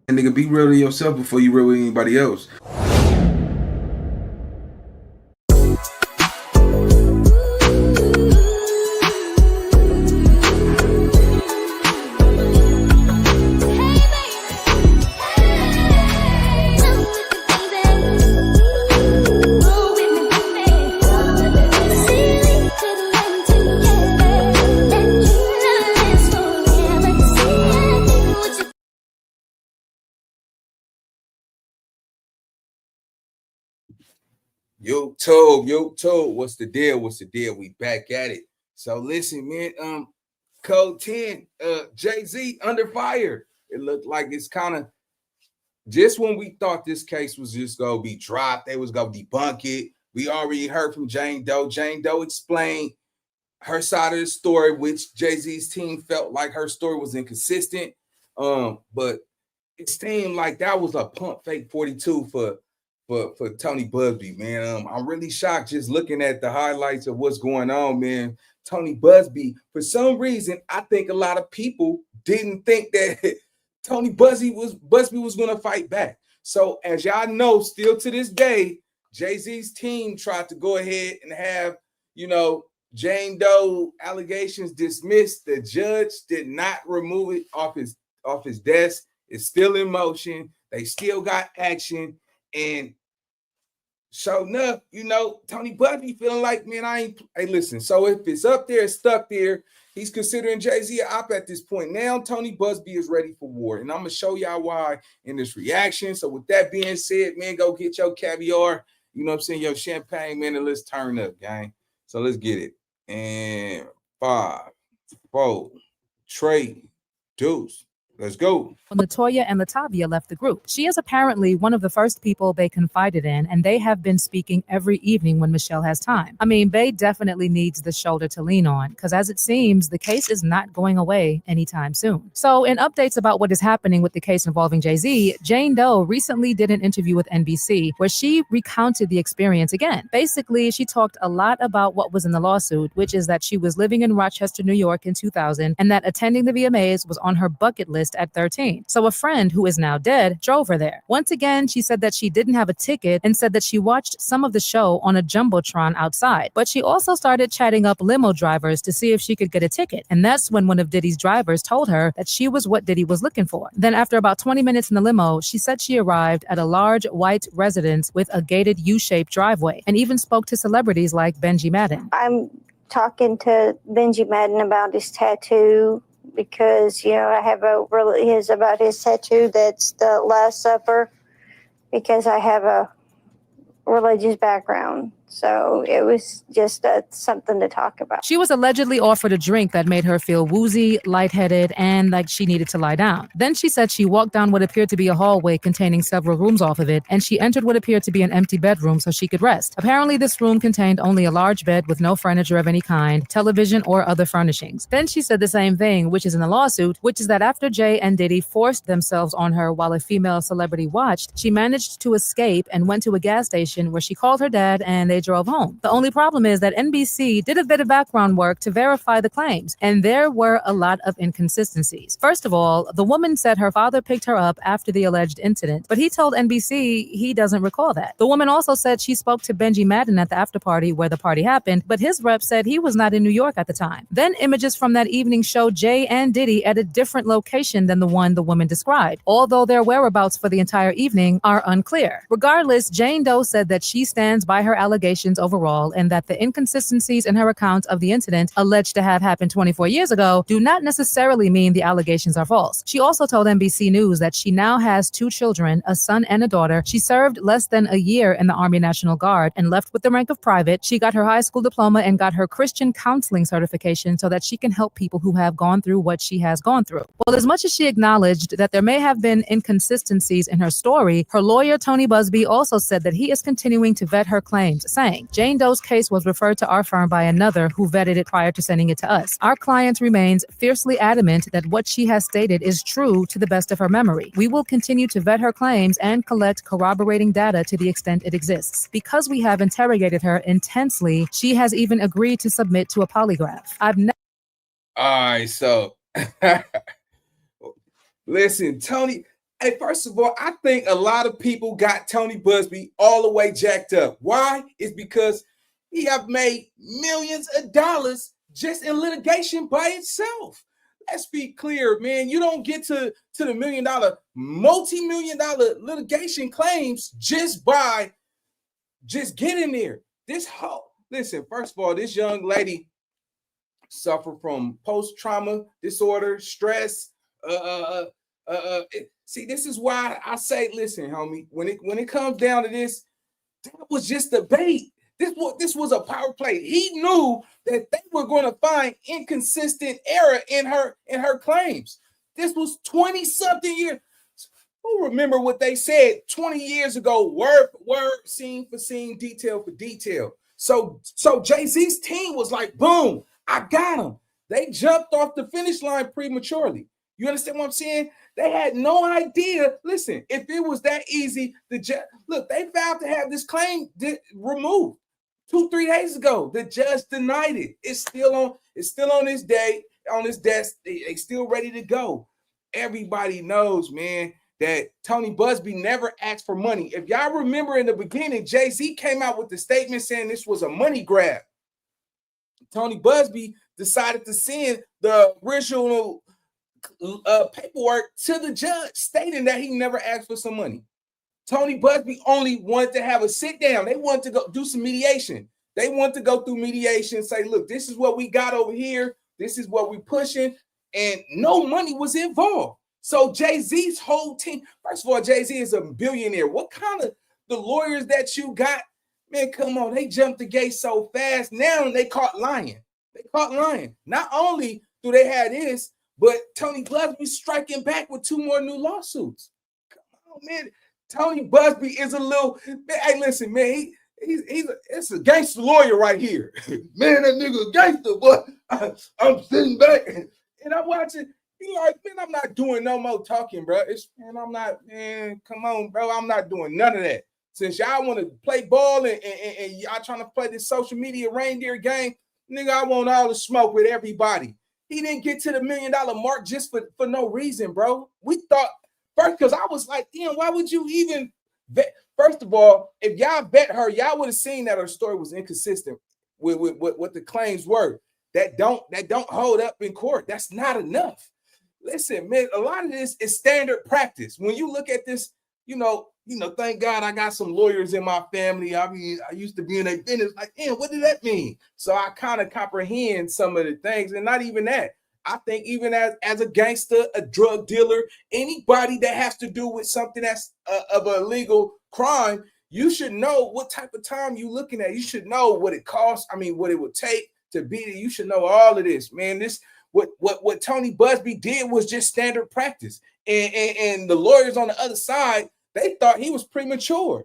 And nigga, be real to yourself before you real with anybody else. Yo, Tobe, what's the deal? We back at it. So listen, man, Code 10, Jay-Z under fire. It looked like it's kind of just when we thought this case was just gonna be dropped, they was gonna debunk it. We already heard from Jane Doe. Jane Doe explained her side of the story, which Jay-Z's team felt like her story was inconsistent. But it seemed like that was a pump fake 42 for Tony Busby, man. I'm really shocked just looking at the highlights of what's going on, man. Tony Busby, for some reason, I think a lot of people didn't think that Tony Busby was going to fight back. So as y'all know, still to this day, Jay-Z's team tried to go ahead and have, Jane Doe allegations dismissed. The judge did not remove it off his desk. It's still in motion. They still got action. And so enough, Tony Busby feeling like, man, hey, listen, so if it's up there, it's stuck there, he's considering Jay-Z an op at this point. Now Tony Busby is ready for war. And I'm going to show y'all why in this reaction. So with that being said, man, go get your caviar, your champagne, man, and let's turn up, gang. So let's get it. And 5, 4, 3, 2. Let's go. When LaToya and Latavia left the group, she is apparently one of the first people they confided in, and they have been speaking every evening when Michelle has time. I mean, Bay definitely needs the shoulder to lean on, because as it seems, the case is not going away anytime soon. So in updates about what is happening with the case involving Jay-Z, Jane Doe recently did an interview with NBC where she recounted the experience again. Basically, she talked a lot about what was in the lawsuit, which is that she was living in Rochester, New York in 2000, and that attending the VMAs was on her bucket list at 13. So a friend who is now dead drove her there. Once again, she said that she didn't have a ticket and said that she watched some of the show on a Jumbotron outside. But she also started chatting up limo drivers to see if she could get a ticket. And that's when one of Diddy's drivers told her that she was what Diddy was looking for. Then after about 20 minutes in the limo, she said she arrived at a large white residence with a gated U-shaped driveway and even spoke to celebrities like Benji Madden. I'm talking to Benji Madden about his tattoo, because, I have about his tattoo, that's the Last Supper, because I have a religious background. So it was just something to talk about. She was allegedly offered a drink that made her feel woozy, lightheaded, and like she needed to lie down. Then she said she walked down what appeared to be a hallway containing several rooms off of it, and she entered what appeared to be an empty bedroom so she could rest. Apparently, this room contained only a large bed with no furniture of any kind, television, or other furnishings. Then she said the same thing, which is in the lawsuit, which is that after Jay and Diddy forced themselves on her while a female celebrity watched, she managed to escape and went to a gas station where she called her dad and they drove home. The only problem is that NBC did a bit of background work to verify the claims, and there were a lot of inconsistencies. First of all, the woman said her father picked her up after the alleged incident, but he told NBC he doesn't recall that. The woman also said she spoke to Benji Madden at the after party where the party happened, but his rep said he was not in New York at the time. Then images from that evening showed Jay and Diddy at a different location than the one the woman described, although their whereabouts for the entire evening are unclear. Regardless, Jane Doe said that she stands by her allegations overall, and that the inconsistencies in her account of the incident alleged to have happened 24 years ago do not necessarily mean the allegations are false. She also told NBC News that she now has 2 children, a son and a daughter. She served less than a year in the Army National Guard and left with the rank of private. She got her high school diploma and got her Christian counseling certification so that she can help people who have gone through what she has gone through. Well, as much as she acknowledged that there may have been inconsistencies in her story, her lawyer, Tony Busby, also said that he is continuing to vet her claims, saying, Jane Doe's case was referred to our firm by another who vetted it prior to sending it to us. Our client remains fiercely adamant that what she has stated is true to the best of her memory. We will continue to vet her claims and collect corroborating data to the extent it exists. Because we have interrogated her intensely, she has even agreed to submit to a polygraph. All right, so listen, Tony. Hey, first of all, I think a lot of people got Tony Busby all the way jacked up. Why? It's because he have made millions of dollars just in litigation by itself. Let's be clear, man. You don't get to the $1 million, multi-million dollar litigation claims just by just getting there. This whole listen, first of all, this young lady suffer from post-trauma disorder, stress. See, this is why I say, listen, homie, when it comes down to this, that was just a bait. This was a power play. He knew that they were going to find inconsistent error in her claims. This was 20-something years. Who remember what they said 20 years ago, word for word, scene for scene, detail for detail. So Jay-Z's team was like, boom, I got him. They jumped off the finish line prematurely. You understand what I'm saying? They had no idea. Listen, if it was that easy, look, they vowed to have this claim removed 2-3 days ago. The judge denied it. It's still on this day, on this desk. They still ready to go. Everybody knows, man, that Tony Busby never asked for money. If y'all remember in the beginning, Jay-Z came out with the statement saying this was a money grab. Tony Busby decided to send the original paperwork to the judge stating that he never asked for some money. Tony Busby only wanted to have a sit down. They wanted to go do some mediation. They want to go through mediation and say, look, this is what we got over here. This is what we're pushing. And no money was involved. So Jay-Z's whole team, first of all, Jay-Z is a billionaire. What kind of the lawyers that you got? Man, come on. They jumped the gate so fast. Now they caught lying. They caught lying. Not only do they have this, but Tony Busby striking back with 2 more new lawsuits. Come on, man. Tony Busby is a little, man, hey, listen, man, it's a gangster lawyer right here. Man, that nigga a gangster, but I'm sitting back and I'm watching. He like, man, I'm not doing no more talking, bro. Come on, bro. I'm not doing none of that. Since y'all want to play ball and y'all trying to play this social media reindeer game, nigga, I want all the smoke with everybody. He didn't get to the $1 million mark just for no reason, bro. We thought first, because I was like, damn, why would you even vet? First of all, if y'all bet her, y'all would have seen that her story was inconsistent with what the claims were. That don't hold up in court. That's not enough. Listen, man, a lot of this is standard practice. When you look at this, thank God I got some lawyers in my family. I mean, I used to be in a business like, damn, what did that mean? So I kind of comprehend some of the things, and not even that. I think even as a gangster, a drug dealer, anybody that has to do with something that's of a illegal crime, you should know what type of time you're looking at. You should know what it costs. I mean, what it would take to beat it. You should know all of this, man. What Tony Busby did was just standard practice. And the lawyers on the other side, they thought he was premature.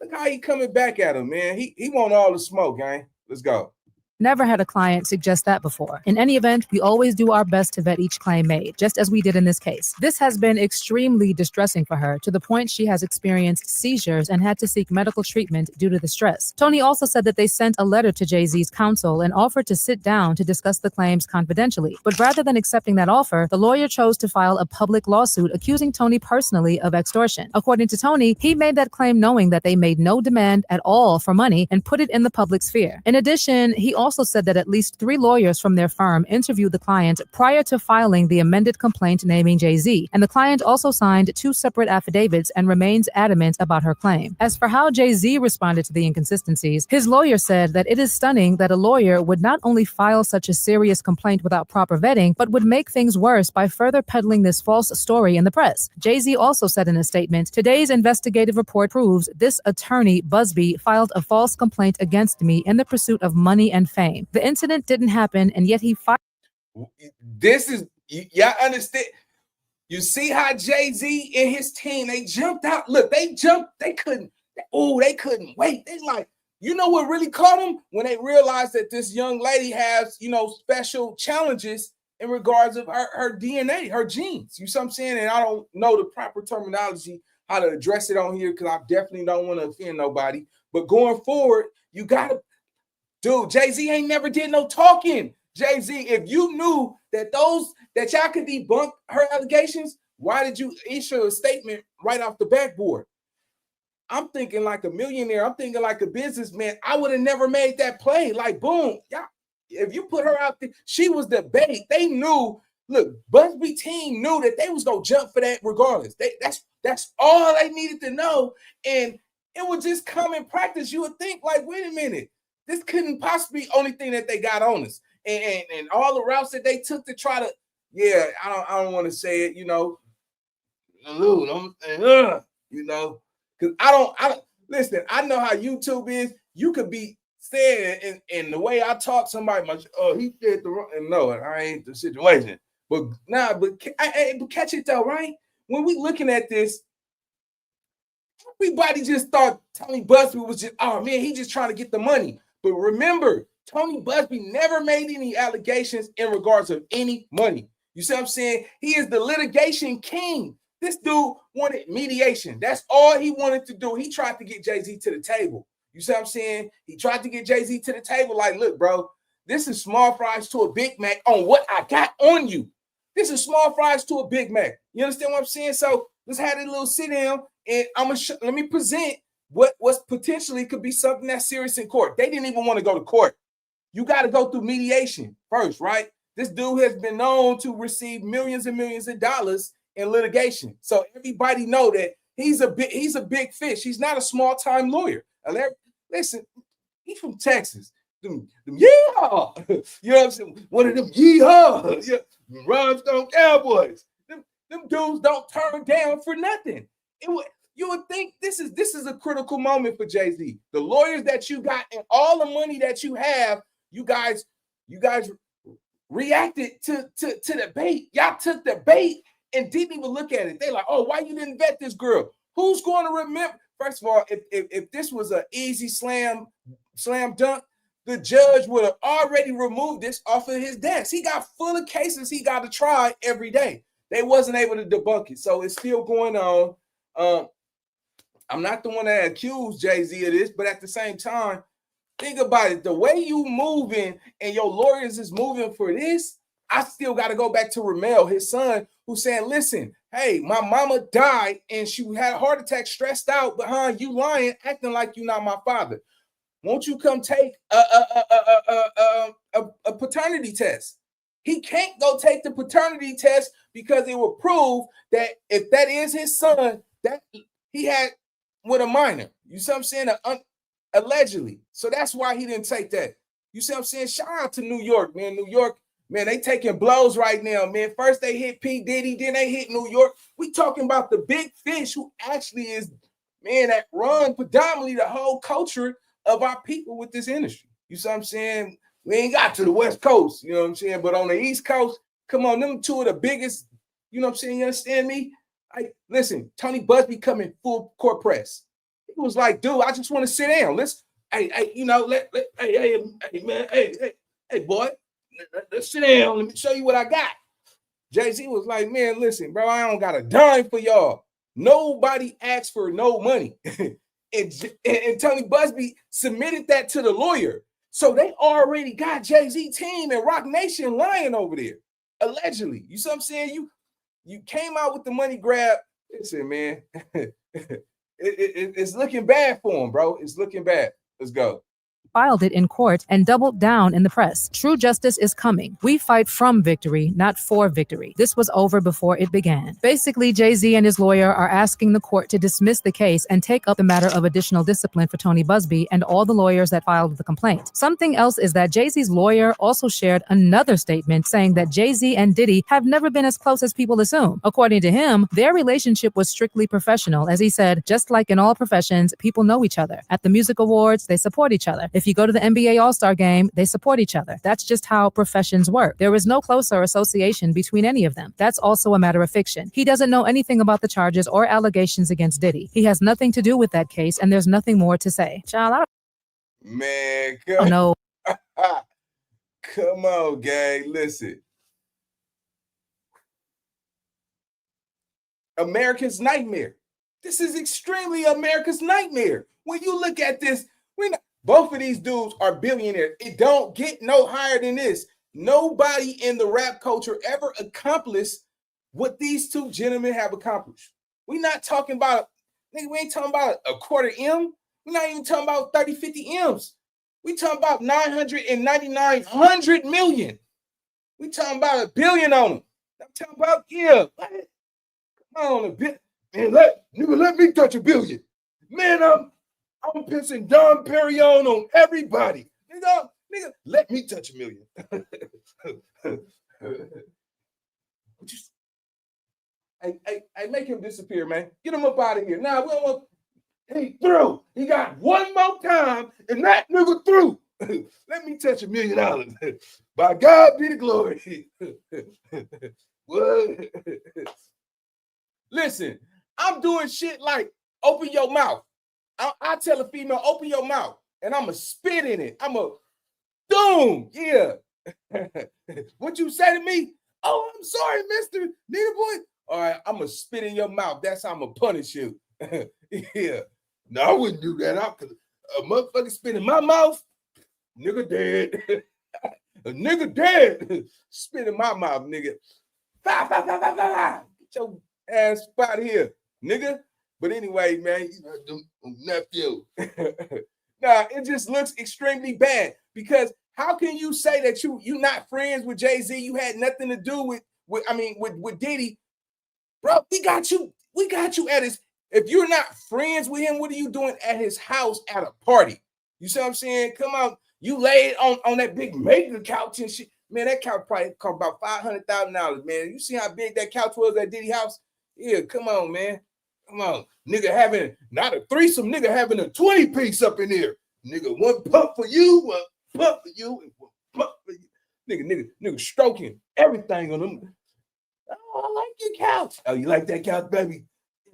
Look how he coming back at him, man. He want all the smoke, gang. Let's go. Never had a client suggest that before. In any event, we always do our best to vet each claim made, just as we did in this case. This has been extremely distressing for her, to the point she has experienced seizures and had to seek medical treatment due to the stress. Tony also said that they sent a letter to Jay-Z's counsel and offered to sit down to discuss the claims confidentially. But rather than accepting that offer, the lawyer chose to file a public lawsuit accusing Tony personally of extortion. According to Tony, he made that claim knowing that they made no demand at all for money and put it in the public sphere. In addition, he also said that at least 3 lawyers from their firm interviewed the client prior to filing the amended complaint naming Jay-Z, and the client also signed 2 separate affidavits and remains adamant about her claim. As for how Jay-Z responded to the inconsistencies, his lawyer said that it is stunning that a lawyer would not only file such a serious complaint without proper vetting, but would make things worse by further peddling this false story in the press. Jay-Z also said in a statement, "Today's investigative report proves this attorney, Buzzbe, filed a false complaint against me in the pursuit of money and fame. The incident didn't happen, and yet he filed." This is, y'all understand? You see how Jay-Z and his team, they jumped out. Look, they jumped. They couldn't wait. They like, you know what really caught them? When they realized that this young lady has, special challenges in regards of her DNA, her genes. You see what I'm saying? And I don't know the proper terminology, how to address it on here, because I definitely don't want to offend nobody. But going forward, you got to, dude, Jay-Z ain't never did no talking. Jay-Z, if you knew that y'all could debunk her allegations, why did you issue a statement right off the backboard? I'm thinking like a millionaire. I'm thinking like a businessman. I would have never made that play. Like, boom. Yeah. If you put her out there, she was the bait. They knew, look, Busby team knew that they was going to jump for that regardless. That's all they needed to know. And it would just come in practice. You would think, like, wait a minute. This couldn't possibly be the only thing that they got on us. And all the routes that they took to try to, yeah, I don't want to say it, you know, because I don't listen. I know how YouTube is. You could be saying in the way I talk, somebody might, oh, he did the wrong. And no, I ain't the situation. But but catch it though, right? When we looking at this, everybody just thought Tony Busby was just, oh man, he just trying to get the money. But remember, Tony Busby never made any allegations in regards of any money. You see what I'm saying? He is the litigation king. This dude wanted mediation. That's all he wanted to do. He tried to get Jay-Z to the table. You see what I'm saying? He tried to get Jay-Z to the table like, look, bro, this is small fries to a Big Mac on what I got on you. This is small fries to a Big Mac. You understand what I'm saying? So let's have a little sit down and let me present what's potentially could be something that's serious in court. They didn't even want to go to court. You got to go through mediation first, right? This dude has been known to receive millions and millions of dollars in litigation. So everybody know that he's a big fish. He's not a small-time lawyer. Listen, he's from Texas. Them yeah. You know what I'm saying? One of them yeehaw. Yeah. Rhinestone Cowboys. Them dudes don't turn down for nothing. You would think this is a critical moment for Jay-Z. The lawyers that you got and all the money that you have, you guys reacted to the bait. Y'all took the bait and didn't even look at it. They like, oh, why you didn't vet this girl? Who's going to remember? First of all, if this was an easy slam dunk, the judge would have already removed this off of his desk. He got full of cases he got to try every day. They wasn't able to debunk it. So it's still going on. I'm not the one that accused Jay-Z of this, but at the same time, think about it. The way you moving and your lawyers is moving for this, I still got to go back to Ramel, his son, who's saying, listen, hey, my mama died and she had a heart attack, stressed out behind you lying, acting like you're not my father. Won't you come take a paternity test? He can't go take the paternity test because it will prove that if that is his son, that he had with a minor. You see what I'm saying? Allegedly. So that's why he didn't take that. You see what I'm saying? Shout out to New York, man. New York, man, they taking blows right now, man. First they hit P. Diddy, then they hit New York. We talking about the big fish who actually is, man, that run predominantly the whole culture of our people with this industry. You see what I'm saying? We ain't got to the West Coast, you know what I'm saying? But on the East Coast, come on, them two of the biggest, you know what I'm saying? You understand me? Listen, Tony Busby coming full court press. He was like, dude, I just want to sit down. Let's, hey, boy, let's sit down. Let me show you what I got. Jay-Z was like, man, listen, bro, I don't got a dime for y'all. Nobody asked for no money. and Tony Busby submitted that to the lawyer. So they already got Jay-Z team and Rock Nation lying over there, allegedly. You see what I'm saying? You came out with the money grab. Listen, man, it's looking bad for him, bro. It's looking bad. Let's go. Filed it in court and doubled down in the press. True justice is coming. We fight from victory, not for victory. This was over before it began. Basically, Jay-Z and his lawyer are asking the court to dismiss the case and take up the matter of additional discipline for Tony Busby and all the lawyers that filed the complaint. Something else is that Jay-Z's lawyer also shared another statement saying that Jay-Z and Diddy have never been as close as people assume. According to him, their relationship was strictly professional. As he said, just like in all professions, people know each other. At the music awards, they support each other. If you go to the NBA All-Star game, they support each other. That's just how professions work. There is no closer association between any of them. That's also a matter of fiction. He doesn't know anything about the charges or allegations against Diddy. He has nothing to do with that case, and there's nothing more to say. Child, man, come on. Come on, gang. Listen. America's nightmare. This is extremely America's nightmare. When you look at this, both of these dudes are billionaires. It don't get no higher than this. Nobody in the rap culture ever accomplished what these two gentlemen have accomplished. We're not talking about, nigga, we ain't talking about a quarter M. We're not even talking about 30, 50 M's. We talking about 999 million. We talking about $1 billion on them. I'm talking about, yeah, come on, a bit. Man, let me touch $1 billion. Man, I'm pissing Dom Perignon on everybody. Nigga, let me touch $1 million. Hey, make him disappear, man. Get him up out of here. Nah, we don't want. He through. He got one more time, and that nigga through. Let me touch $1 million. By God be the glory. What? Listen, I'm doing shit like open your mouth. I tell a female, open your mouth, and I'm going to spit in it. I'm going to, boom, yeah. What you say to me? Oh, I'm sorry, Mr. Nita Boy. All right, I'm going to spit in your mouth. That's how I'm going to punish you. Yeah. No, I wouldn't do that. A motherfucker spit in my mouth, nigga dead. A nigga dead. Spit in my mouth, nigga. Get your ass out of here, nigga. But anyway, man, nephew. Nah, it just looks extremely bad because how can you say that you not friends with Jay-Z? You had nothing to do with Diddy. Bro, we got you at his. If you're not friends with him, what are you doing at his house at a party? You see what I'm saying? Come on, you laid on that big mega couch and shit. Man, that couch probably cost about $500,000, man. You see how big that couch was at Diddy house? Yeah, come on, man. Come on. Nigga having, not a threesome, nigga having a 20-piece up in here. Nigga, one pump for you, one pump for you, and one pump for you. Nigga stroking everything on them. Oh, I like your couch. Oh, you like that couch, baby?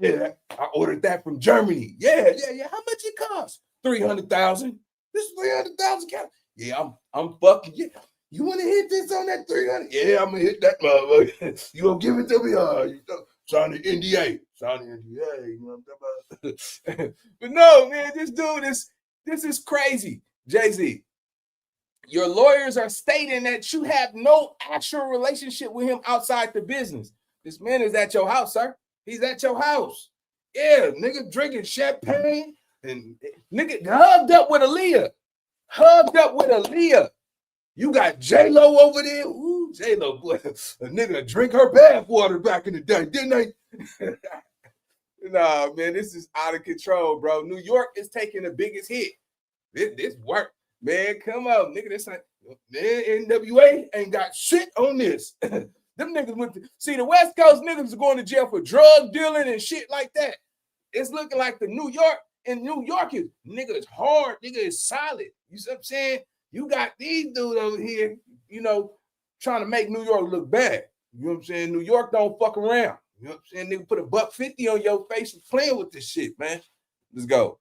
Yeah, I ordered that from Germany. Yeah. How much it cost? 300,000. This is 300,000 couch. Yeah, I'm fucking you. You want to hit this on that 300? Yeah, I'm gonna hit that motherfucker. You gonna give it to me? You know, sign the NDA. Sign the NDA. You know what I'm talking about? But no, man, this dude this is crazy. Jay-Z, your lawyers are stating that you have no actual relationship with him outside the business. This man is at your house, sir. He's at your house. Yeah, nigga drinking champagne and nigga hugged up with Aaliyah. You got J-Lo over there. Ooh, J-Lo, boy. A nigga drink her bath water back in the day, didn't they? Nah, man, this is out of control, bro. New York is taking the biggest hit. This work. Man, come on, nigga. This ain't, man, NWA ain't got shit on this. Them niggas went to see the West Coast niggas are going to jail for drug dealing and shit like that. It's looking like the New York is nigga is hard, nigga is solid. You see what I'm saying? You got these dudes over here, you know, trying to make New York look bad. You know what I'm saying? New York don't fuck around. You know what I'm saying? Nigga put $150 on your face and playing with this shit, man. Let's go.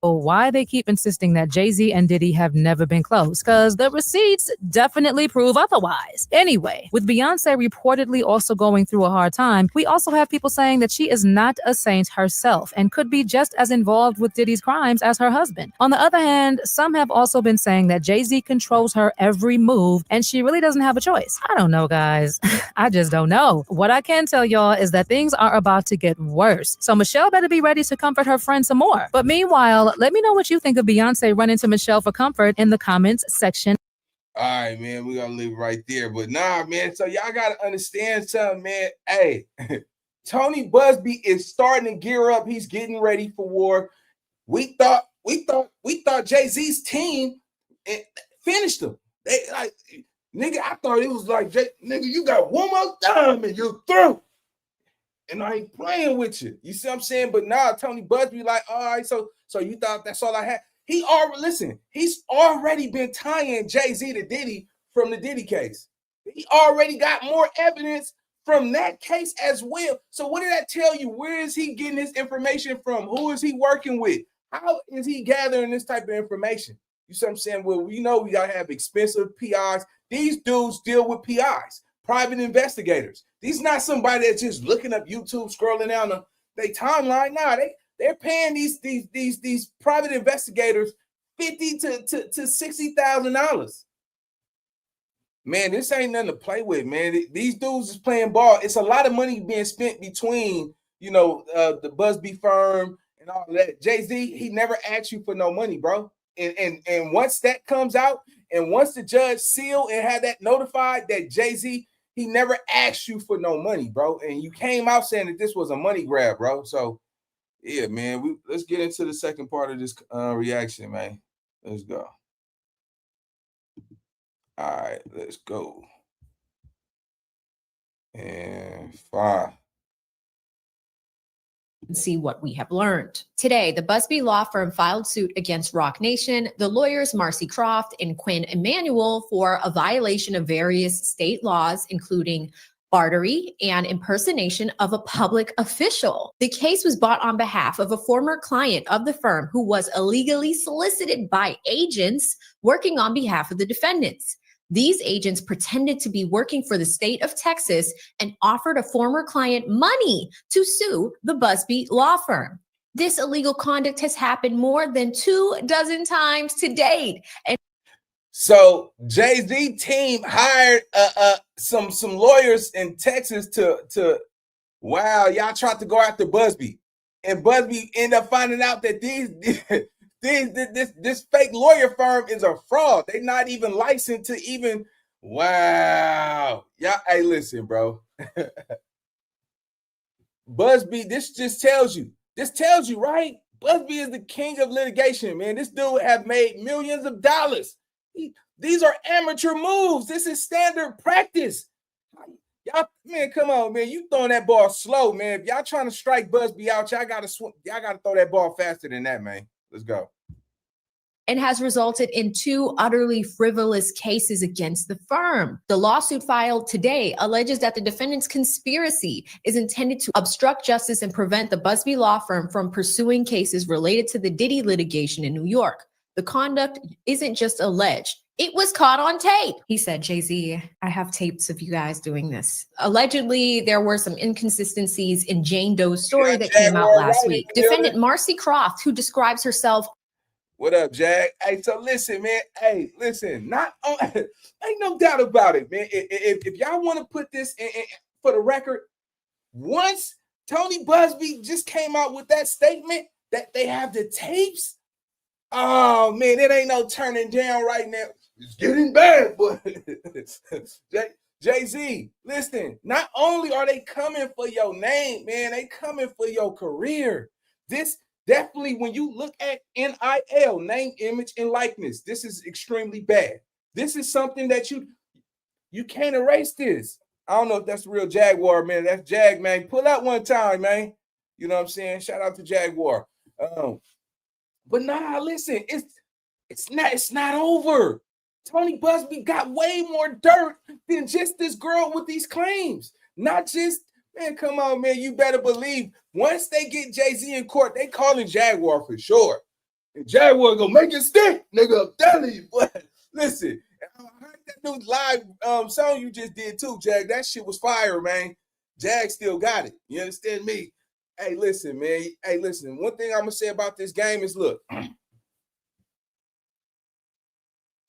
Why they keep insisting that Jay-Z and Diddy have never been close, because the receipts definitely prove otherwise. Anyway, with Beyonce reportedly also going through a hard time, we also have people saying that she is not a saint herself and could be just as involved with Diddy's crimes as her husband. On the other hand, some have also been saying that Jay-Z controls her every move and she really doesn't have a choice. I don't know, guys. I just don't know. What I can tell y'all is that things are about to get worse. So Michelle better be ready to comfort her friend some more. But meanwhile, let me know what you think of Beyonce running to Michelle for comfort in the comments section. All right, man, we're going to leave right there. But nah, man, so y'all got to understand something, man. Hey, Tony Busby is starting to gear up. He's getting ready for war. We thought Jay-Z's team finished him. They like, nigga, I thought it was like, nigga, you got one more time and you're through. And I ain't playing with you. You see what I'm saying? But now Tony Busby like, all right, so you thought that's all I had? He's already been tying Jay-Z to Diddy from the Diddy case. He already got more evidence from that case as well. So what did that tell you? Where is he getting his information from? Who is he working with? How is he gathering this type of information? You see what I'm saying? Well, we know we gotta have expensive PIs. These dudes deal with PIs, private investigators. These not somebody that's just looking up YouTube, scrolling down their timeline. Nah, they're paying these private investigators $50,000 to $60,000. man, this ain't nothing to play with, man. These dudes is playing ball. It's a lot of money being spent between, the Busby firm and all that. Jay-Z, he never asked you for no money, bro. And once that comes out, and once the judge sealed and had that notified that Jay-Z, he never asked you for no money, bro. And you came out saying that this was a money grab, bro. So, yeah, man, let's get into the second part of this reaction, man. Let's go. All right, let's go. And 5. See what we have learned. Today, the Busby law firm filed suit against Rock Nation, the lawyers Marcy Croft and Quinn Emanuel for a violation of various state laws, including bartery and impersonation of a public official. The case was brought on behalf of a former client of the firm who was illegally solicited by agents working on behalf of the defendants. These agents pretended to be working for the state of Texas and offered a former client money to sue the Busby law firm. This illegal conduct has happened more than 24 times to date. And so Jay-Z team hired some lawyers in Texas to wow, y'all tried to go after Busby. And Busby ended up finding out that this fake lawyer firm is a fraud. They're not even licensed to even. Wow. Yeah. Hey, listen, bro. Busby, this tells you, right? Busby is the king of litigation, man. This dude have made millions of dollars. These are amateur moves. This is standard practice. Y'all, man, come on, man. You throwing that ball slow, man. If y'all trying to strike Busby out, y'all gotta throw that ball faster than that, man. Let's go. And has resulted in 2 utterly frivolous cases against the firm. The lawsuit filed today alleges that the defendant's conspiracy is intended to obstruct justice and prevent the Busby law firm from pursuing cases related to the Diddy litigation in New York. The conduct isn't just alleged. It was caught on tape. He said, Jay-Z, I have tapes of you guys doing this. Allegedly, there were some inconsistencies in Jane Doe's story that came out last week. Defendant Marcy Croft, who describes herself. What up, Jag? Hey, so listen, man. Hey, listen, ain't no doubt about it, man. If y'all want to put this in for the record, once Tony Busby just came out with that statement that they have the tapes, oh, man, it ain't no turning down right now. It's getting bad, boy. Jay-Z, listen, not only are they coming for your name, man, they coming for your career. This definitely, when you look at NIL, name, image, and likeness, this is extremely bad. This is something that you can't erase this. I don't know if that's the real Jaguar, man. That's Jag, man. Pull out one time, man. You know what I'm saying? Shout out to Jaguar. But nah, listen, it's not over. Tony Busby got way more dirt than just this girl with these claims. Not just, man, come on, man. You better believe once they get Jay-Z in court, they calling Jaguar for sure. And Jaguar gonna make it stick, nigga. I'm telling you, boy. Listen, I heard that new live song you just did too, Jag. That shit was fire, man. Jag still got it. You understand me? Hey, listen, man. Hey, listen. One thing I'm gonna say about this game is, look.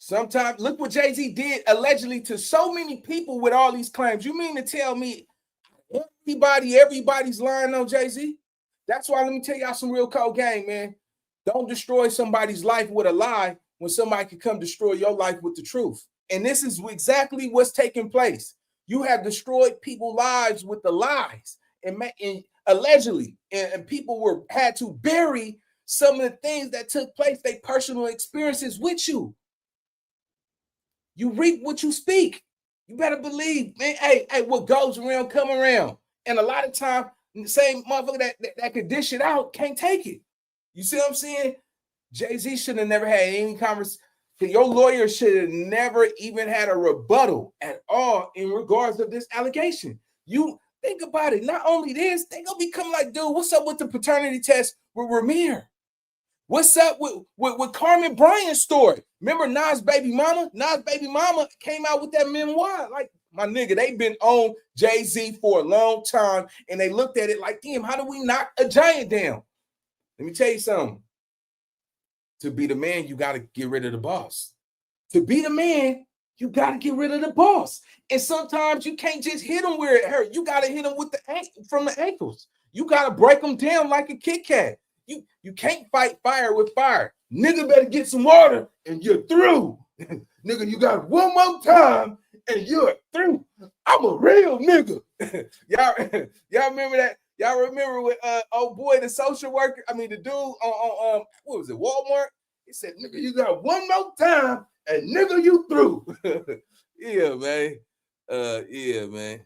Sometimes, look what Jay-Z did allegedly to so many people with all these claims. You mean to tell me everybody's lying on Jay-Z? That's why, let me tell y'all some real cold game, man. Don't destroy somebody's life with a lie when somebody can come destroy your life with the truth. And this is exactly what's taking place. You have destroyed people's lives with the lies, and allegedly, and people had to bury some of the things that took place, their personal experiences with you. You reap what you speak. You better believe, man. Hey, what goes around, come around. And a lot of time, the same motherfucker that could dish it out can't take it. You see what I'm saying? Jay-Z should have never had any conversation. Your lawyer should have never even had a rebuttal at all in regards to this allegation. You think about it. Not only this, they gonna become like, dude, what's up with the paternity test with Ramir? What's up with Carmen Bryant's story? Remember Nas' baby mama? Nas' baby mama came out with that memoir. Like, my nigga, they've been on Jay-Z for a long time, and they looked at it like, damn, how do we knock a giant down? Let me tell you something. To be the man, you got to get rid of the boss. To be the man, you got to get rid of the boss. And sometimes you can't just hit them where it hurt. You got to hit them with from the ankles. You got to break them down like a Kit Kat. You can't fight fire with fire. Nigga better get some water and you're through. Nigga, you got one more time and you're through. I'm a real nigga. y'all remember that? Y'all remember with old boy, the social worker? I mean, the dude on what was it, Walmart? He said, nigga, you got one more time and nigga, you through. Yeah, man. Yeah, man.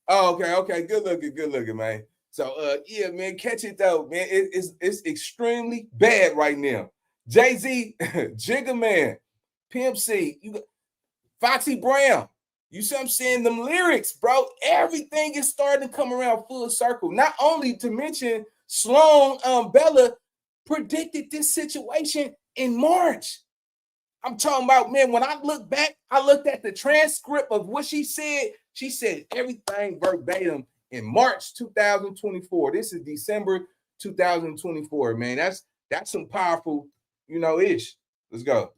Oh, okay. Good looking, man. So yeah, man, catch it though, man. It's extremely bad right now. Jay-Z, Jigga Man, Pimp C, you got Foxy Brown. You see what I'm saying? Them lyrics, bro. Everything is starting to come around full circle. Not only to mention Sloan Bella predicted this situation in March. I'm talking about, man, when I look back, I looked at the transcript of what she said. She said everything verbatim in March 2024. This is December 2024, man. That's some powerful, ish. Let's go.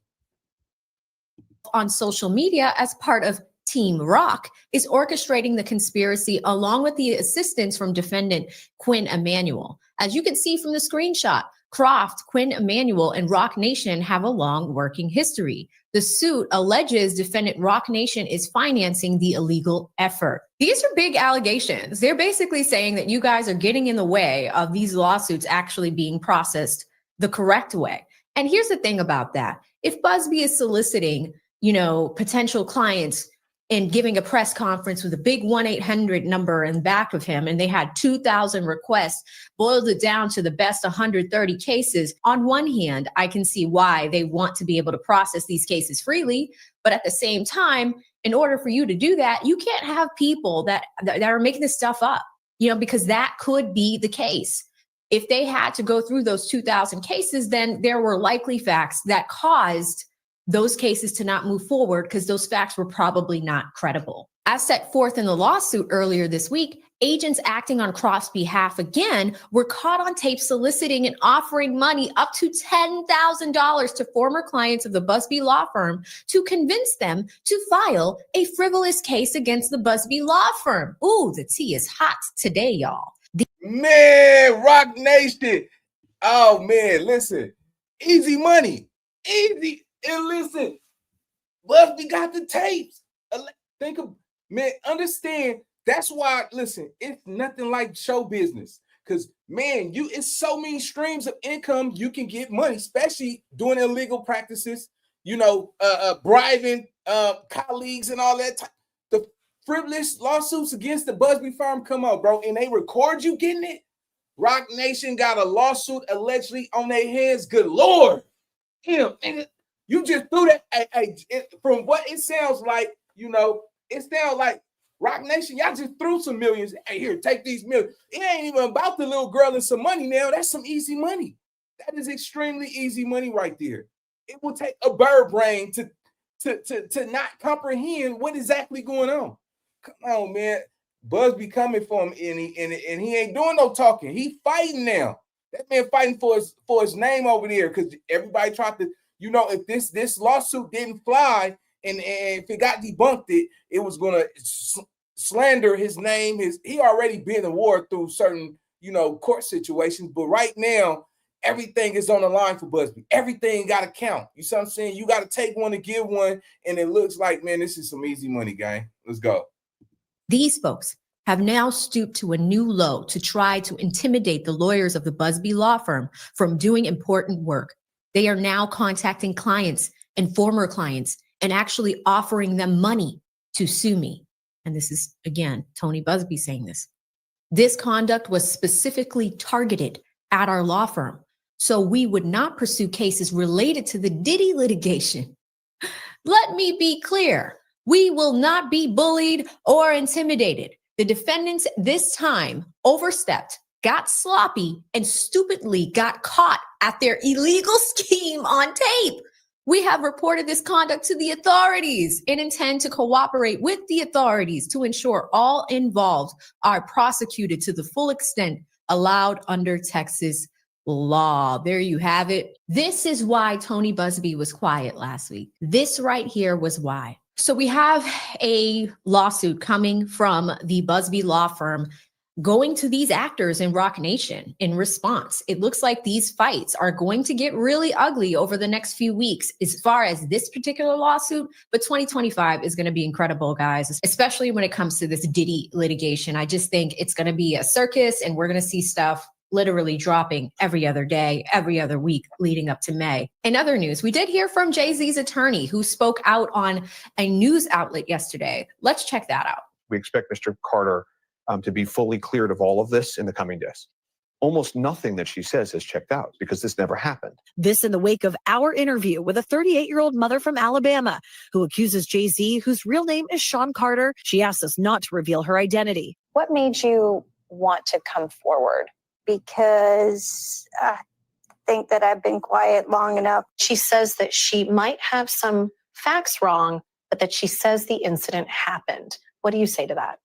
On social media as part of Team Rock is orchestrating the conspiracy along with the assistance from defendant Quinn Emanuel. As you can see from the screenshot, Croft, Quinn Emanuel, and Rock Nation have a long working history. The suit alleges defendant Rock Nation is financing the illegal effort. These are big allegations. They're basically saying that you guys are getting in the way of these lawsuits actually being processed the correct way. And here's the thing about that. If Busby is soliciting, potential clients and giving a press conference with a big 1-800 number in back of him, and they had 2,000 requests, boiled it down to the best 130 cases. On one hand, I can see why they want to be able to process these cases freely. But at the same time, in order for you to do that, you can't have people that are making this stuff up, because that could be the case. If they had to go through those 2,000 cases, then there were likely facts that caused those cases to not move forward because those facts were probably not credible. As set forth in the lawsuit earlier this week, agents acting on Croft's behalf again were caught on tape soliciting and offering money up to $10,000 to former clients of the Busby law firm to convince them to file a frivolous case against the Busby law firm. Ooh, the tea is hot today, y'all. Man, Rock Nation. Oh, man, listen. Easy money. Easy. And listen, Busby got the tapes. Think of, man, understand. That's why, listen, it's nothing like show business. Because, man, it's so many streams of income you can get money, especially doing illegal practices, bribing colleagues and all that. The frivolous lawsuits against the Busby firm come up, bro, and they record you getting it. Rock Nation got a lawsuit allegedly on their heads. Good Lord. Nigga. You just threw that. From what it sounds like, it sounds like Rock Nation, y'all just threw some millions. Hey, here, take these millions. It ain't even about the little girl and some money now. That's some easy money. That is extremely easy money right there. It will take a bird brain to not comprehend what exactly going on. Come on, man. Busby coming for him, and he ain't doing no talking. He fighting now. That man fighting for his name over there because everybody tried to. If this lawsuit didn't fly and if it got debunked, it was going to slander his name. He already been awarded through certain, court situations. But right now, everything is on the line for Busby. Everything got to count. You see what I'm saying? You got to take one to give one. And it looks like, man, this is some easy money, gang. Let's go. These folks have now stooped to a new low to try to intimidate the lawyers of the Busby law firm from doing important work. They are now contacting clients and former clients and actually offering them money to sue me. And this is, again, Tony Busby saying this. This conduct was specifically targeted at our law firm, so we would not pursue cases related to the Diddy litigation. Let me be clear. We will not be bullied or intimidated. The defendants this time overstepped, got sloppy, and stupidly got caught at their illegal scheme on tape. We have reported this conduct to the authorities and intend to cooperate with the authorities to ensure all involved are prosecuted to the full extent allowed under Texas law. There you have it. This is why Tony Busby was quiet last week. This right here was why. So we have a lawsuit coming from the Busby law firm going to these actors in Rock Nation in response. It looks like these fights are going to get really ugly over the next few weeks as far as this particular lawsuit, but 2025 is going to be incredible, guys, especially when it comes to this Diddy litigation. I just think it's going to be a circus, and we're going to see stuff literally dropping every other day, every other week leading up to May. In other news, we did hear from Jay-Z's attorney who spoke out on a news outlet yesterday. Let's check that out. We expect Mr. Carter to be fully cleared of all of this in the coming days. Almost nothing that she says has checked out because this never happened. This in the wake of our interview with a 38-year-old mother from Alabama who accuses Jay-Z, whose real name is Sean Carter. She asked us not to reveal her identity. What made you want to come forward? Because I think that I've been quiet long enough. She says that she might have some facts wrong, but that she says the incident happened. What do you say to that?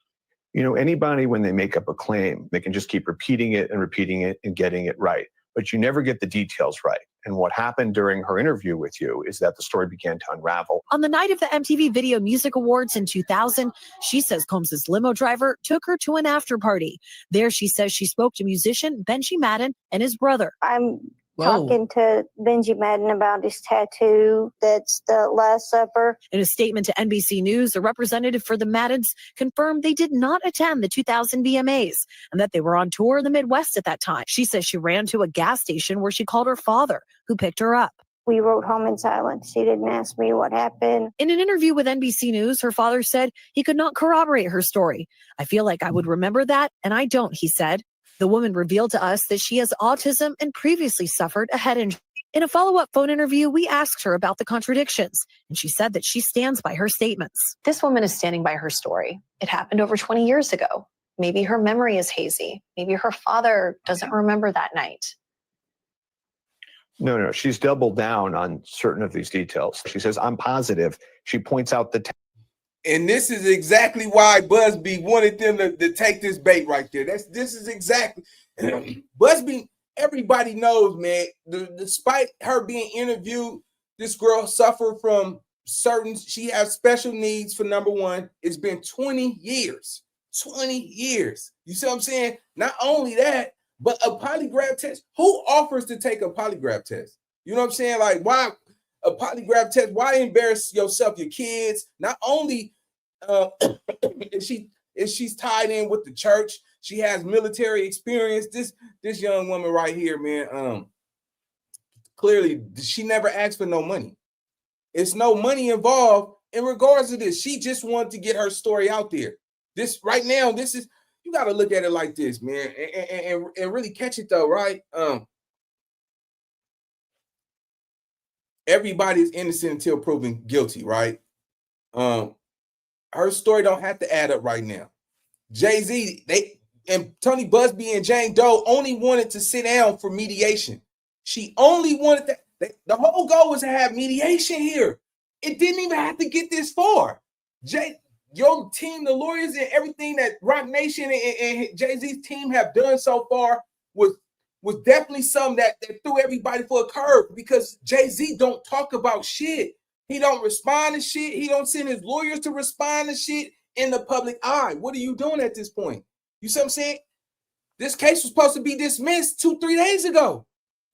You know, anybody, when they make up a claim, they can just keep repeating it and getting it right. But you never get the details right. And what happened during her interview with you is that the story began to unravel. On the night of the MTV Video Music Awards in 2000, she says Combs' limo driver took her to an after party. There, she says she spoke to musician Benji Madden and his brother. I'm talking to Benji Madden about his tattoo. That's the Last Supper. In a statement to NBC News, a representative for the Maddens confirmed they did not attend the 2000 VMAs and that they were on tour in the Midwest at that time. She says she ran to a gas station where she called her father, who picked her up. We rode home in silence. She didn't ask me what happened. In an interview with NBC News, her father said he could not corroborate her story. I feel like I would remember that, and I don't, he said. The woman revealed to us that she has autism and previously suffered a head injury. In a follow-up phone interview, we asked her about the contradictions, and she said that she stands by her statements. This woman is standing by her story. It happened over 20 years ago. Maybe her memory is hazy. Maybe her father doesn't remember that night. No, she's doubled down on certain of these details. She says, I'm positive. She points out the And this is exactly why Busby wanted them to take this bait right there. This is exactly Busby. Everybody knows, man. Despite her being interviewed, this girl suffered from she has special needs. For number one, it's been 20 years. 20 years. You see what I'm saying? Not only that, but a polygraph test. Who offers to take a polygraph test? You know what I'm saying? Like, why? A polygraph test, why embarrass yourself, your kids? Not only is she's tied in with the church, she has military experience. This young woman right here, man, clearly she never asked for no money. It's no money involved in regards to this. She just wanted to get her story out there. This right now, this is, you got to look at it like this, man, and really catch it though, right? Everybody is innocent until proven guilty, right? Her story don't have to add up right now. Jay-Z, and Tony Busby and Jane Doe only wanted to sit down for mediation. She only wanted that. The whole goal was to have mediation here. It didn't even have to get this far. Your team, the lawyers, and everything that Rock Nation and Jay-Z's team have done so far was definitely something that threw everybody for a curve, because Jay-Z don't talk about shit. He don't respond to shit. He don't send his lawyers to respond to shit in the public eye. What are you doing at this point? You see what I'm saying? This case was supposed to be dismissed 2-3 days ago.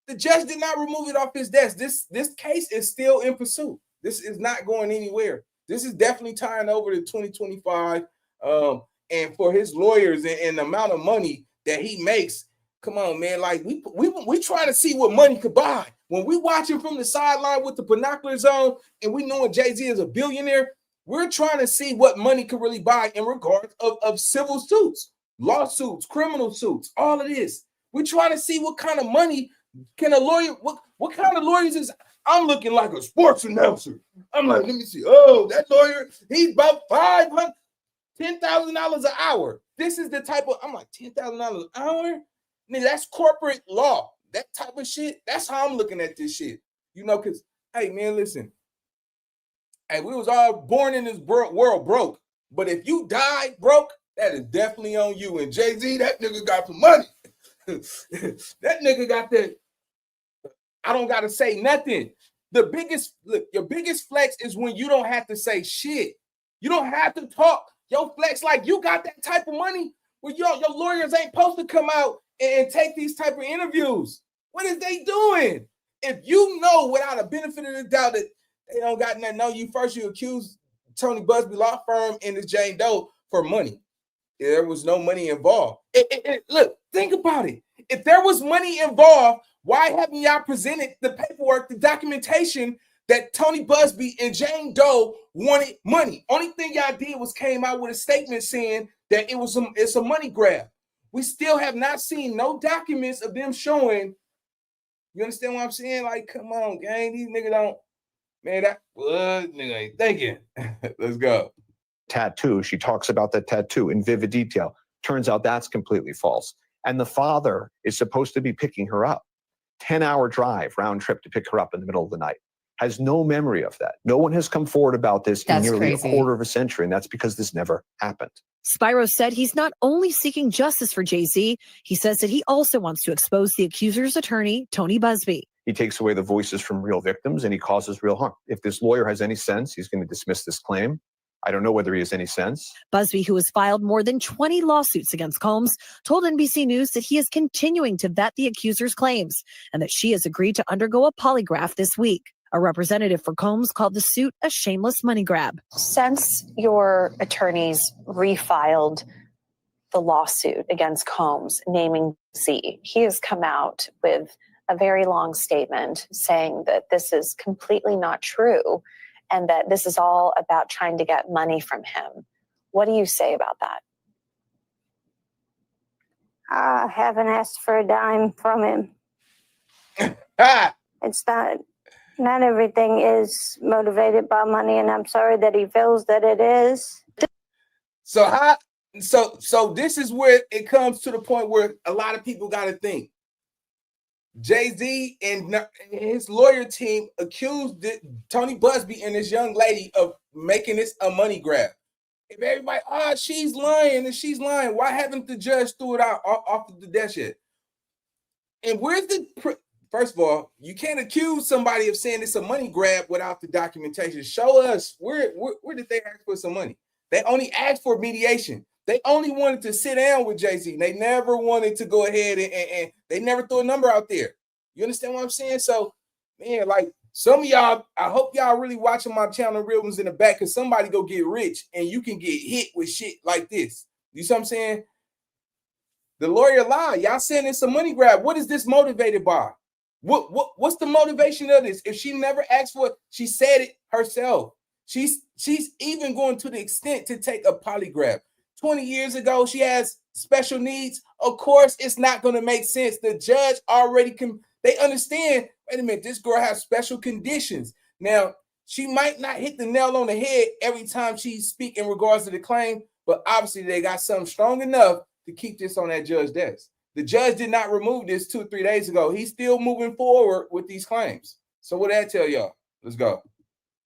The judge did not remove it off his desk. This case is still in pursuit. This is not going anywhere. This is definitely tying over to 2025. And for his lawyers and the amount of money that he makes, come on, man. Like we trying to see what money could buy. When we watching from the sideline with the binoculars on, and we knowing Jay-Z is a billionaire, we're trying to see what money could really buy in regards of civil suits, lawsuits, criminal suits, all of this. We're trying to see what kind of money can a lawyer, what kind of lawyers is. I'm looking like a sports announcer. I'm like, let me see. Oh, that lawyer, he's about $10,000 an hour. This is the type of, I'm like, $10,000 an hour? Nigga, that's corporate law. That type of shit. That's how I'm looking at this shit. You know, because, hey, man, listen. Hey, we was all born in this world broke. But if you die broke, that is definitely on you. And Jay-Z, that nigga got some money. that nigga got the, I don't got to say nothing. Your biggest flex is when you don't have to say shit. You don't have to talk. Your flex, like you got that type of money where your lawyers ain't supposed to come out and take these type of interviews. What is they doing? If you know without a benefit of the doubt that they don't got nothing on you, first you accuse Tony Busby law firm and this Jane Doe for money. There was no money involved. Look, think about it. If there was money involved, why haven't y'all presented the paperwork, the documentation that Tony Busby and Jane Doe wanted money? Only thing y'all did was came out with a statement saying that it's a money grab. We still have not seen no documents of them showing. You understand what I'm saying? Like, come on, gang. These niggas don't, man, that nigga ain't thinking. Let's go. Tattoo. She talks about that tattoo in vivid detail. Turns out that's completely false. And the father is supposed to be picking her up. 10-hour drive, round trip to pick her up in the middle of the night. Has no memory of that. No one has come forward about this in nearly a quarter of a century, and that's because this never happened. Spyro said he's not only seeking justice for Jay-Z, he says that he also wants to expose the accuser's attorney, Tony Busby. He takes away the voices from real victims and he causes real harm. If this lawyer has any sense, he's going to dismiss this claim. I don't know whether he has any sense. Busby, who has filed more than 20 lawsuits against Combs, told NBC News that he is continuing to vet the accuser's claims and that she has agreed to undergo a polygraph this week. A representative for Combs called the suit a shameless money grab. Since your attorneys refiled the lawsuit against Combs, naming Z, he has come out with a very long statement saying that this is completely not true and that this is all about trying to get money from him. What do you say about that? I haven't asked for a dime from him. It's not everything is motivated by money, and I'm sorry that he feels that it is. So this is where it comes to the point where a lot of people got to think. Jay-Z and his lawyer team accused Tony Busby and this young lady of making this a money grab. If everybody, she's lying and she's lying, why haven't the judge threw it out off of the desk yet? And where's first of all, you can't accuse somebody of saying it's a money grab without the documentation. Show us where did they ask for some money? They only asked for mediation. They only wanted to sit down with Jay-Z. They never wanted to go ahead and they never threw a number out there. You understand what I'm saying? So, man, like some of y'all, I hope y'all really watching my channel, Real Ones in the Back, because somebody go get rich and you can get hit with shit like this. You see what I'm saying? The lawyer lied. Y'all saying it's a money grab. What is this motivated by? What's the motivation of this? If she never asked for it, she said it herself. She's even going to the extent to take a polygraph. 20 years ago, she has special needs. Of course, it's not going to make sense. The judge already they understand, wait a minute, this girl has special conditions. Now, she might not hit the nail on the head every time she speaks in regards to the claim, but obviously they got something strong enough to keep this on that judge's desk. The judge did not remove this 2 or 3 days ago. He's still moving forward with these claims. So what did I tell y'all? Let's go.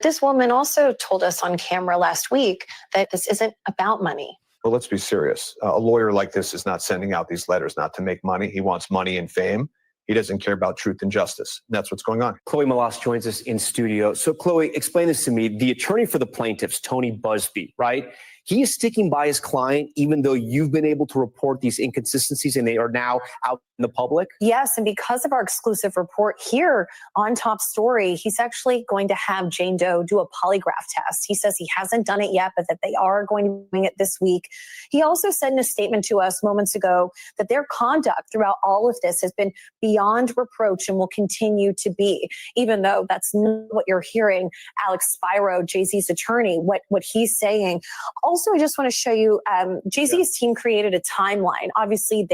This woman also told us on camera last week that this isn't about money. Well, let's be serious. A lawyer like this is not sending out these letters not to make money. He wants money and fame. He doesn't care about truth and justice. And that's what's going on. Chloe Malas joins us in studio. So, Chloe, explain this to me. The attorney for the plaintiffs, Tony Busby, right? He is sticking by his client, even though you've been able to report these inconsistencies and they are now out in the public? Yes, and because of our exclusive report here on Top Story, he's actually going to have Jane Doe do a polygraph test. He says he hasn't done it yet, but that they are going to be doing it this week. He also said in a statement to us moments ago that their conduct throughout all of this has been beyond reproach and will continue to be, even though that's not what you're hearing Alex Spyro, Jay-Z's attorney, what he's saying. Also, I just want to show you, Jay-Z's team created a timeline. Obviously,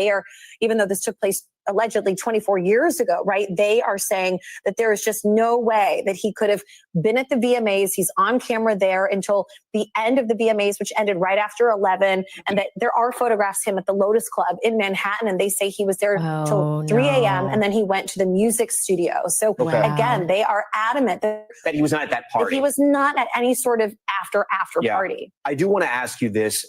even though this took place allegedly 24 years ago, right? They are saying that there is just no way that he could have been at the VMAs. He's on camera there until the end of the VMAs, which ended right after 11. And that there are photographs of him at the Lotus Club in Manhattan. And they say he was there till 3 a.m. And then he went to the music studio. So again, they are adamant that he was not at that party. He was not at any sort of after party. I do want to ask you this.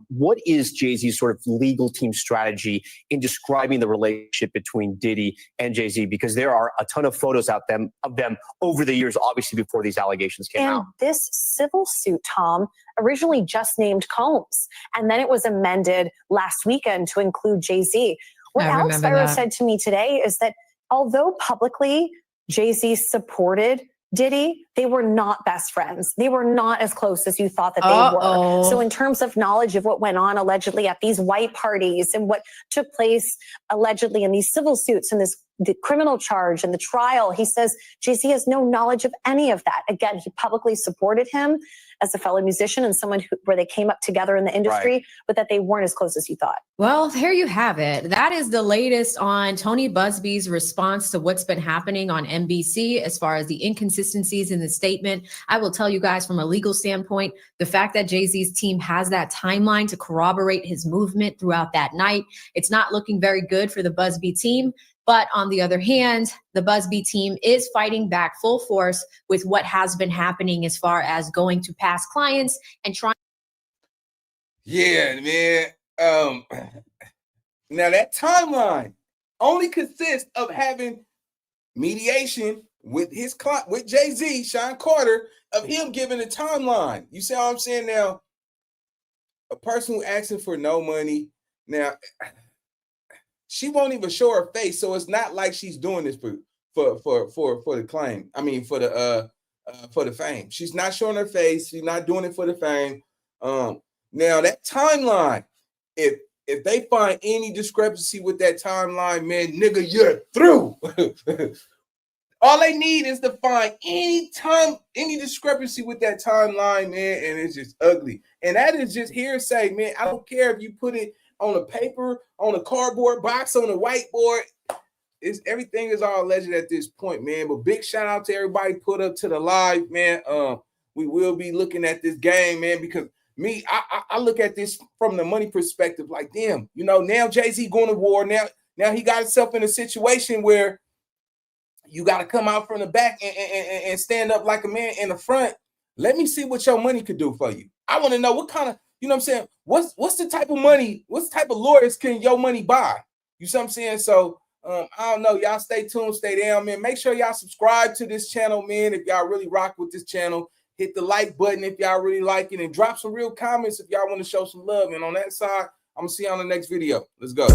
What is Jay-Z's sort of legal team strategy in describing the relationship between Diddy and Jay-Z? Because there are a ton of photos of them over the years, obviously before these allegations came out. This civil suit, Tom, originally just named Combs, and then it was amended last weekend to include Jay-Z. What Alex Spiro said to me today is that although publicly Jay-Z supported Diddy, they were not best friends. They were not as close as you thought that they were. So in terms of knowledge of what went on allegedly at these white parties and what took place allegedly in these civil suits and the criminal charge and the trial, he says Jay-Z has no knowledge of any of that. Again, he publicly supported him as a fellow musician and someone where they came up together in the industry, but that they weren't as close as you thought. Well, here you have it. That is the latest on Tony Busby's response to what's been happening on NBC as far as the inconsistencies in the statement. I will tell you guys from a legal standpoint, the fact that Jay-Z's team has that timeline to corroborate his movement throughout that night, it's not looking very good for the Busby team. But on the other hand, the Busby team is fighting back full force with what has been happening as far as going to past clients and trying. Yeah, man. Now that timeline only consists of having mediation with his client, with Jay-Z, Sean Carter, of him giving a timeline. You see what I'm saying? Now, a person who asking for no money, now she won't even show her face, so it's not like she's doing this for the claim. I mean, for the fame. She's not showing her face. She's not doing it for the fame. Now that timeline, if they find any discrepancy with that timeline, man, nigga, you're through. All they need is to find any discrepancy with that timeline, man, and it's just ugly. And that is just hearsay, man. I don't care if you put it on a paper, on a cardboard box, on a whiteboard. Everything is all alleged at this point, man. But big shout out to everybody put up to the live, man. We will be looking at this game, man, because I look at this from the money perspective, like, damn, now Jay-Z going to war. Now he got himself in a situation where you got to come out from the back and stand up like a man in the front. Let me see what your money could do for you. I want to know what kind of, you know what I'm saying? What's the type of money, what's the type of lawyers can your money buy? You see what I'm saying? So I don't know. Y'all stay tuned, stay down, man. Make sure y'all subscribe to this channel, man. If y'all really rock with this channel, hit the like button if y'all really like it, and drop some real comments if y'all want to show some love. And on that side, I'm gonna see you on the next video. Let's go.